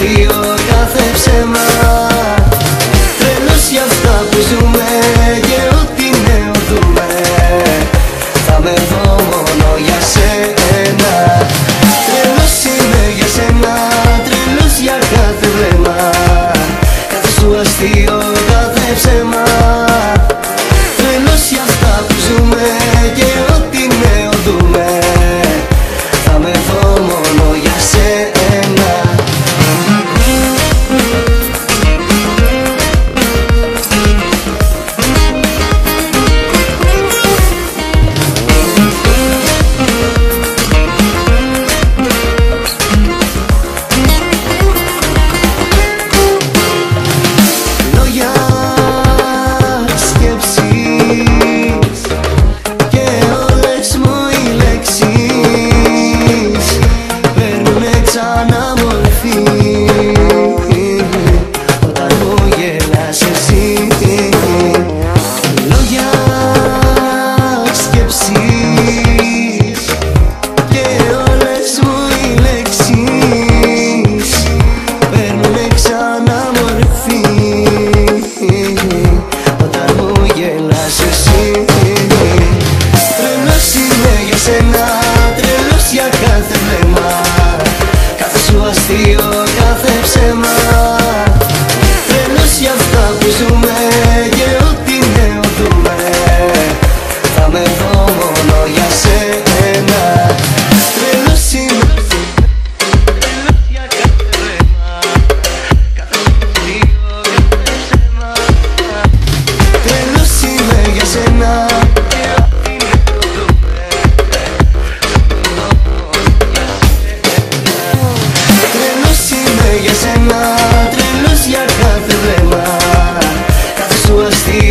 αστείο κάθε ψέμα. Τρελός για αυτά που ζούμε και ό,τι νέο δούμε. Θα με δω μόνο για σένα. Τρελός είμαι για σένα, τρελός για κάθε βλέμμα. Κάθε σου αστείο, κάθε ψέμα. Τρελός για αυτά που ζούμε και ό,τι νέο δούμε. Θα με δω μόνο για σένα. Τρελός για κάθε βλέμμα, κάθε σου αστείο, κάθε ψέμα. Τρελός για αυτά που ζούμε και ό,τι νέο δούμε. Θα με δω μόνο για σένα. Τρελός είμαι, τρελός για κάθε βλέμμα, κάθε σου αστείο, κάθε ψέμα. Τρελός είμαι για σένα. Τρελός για κάθε βλέμμα, κάθε σου αστείο.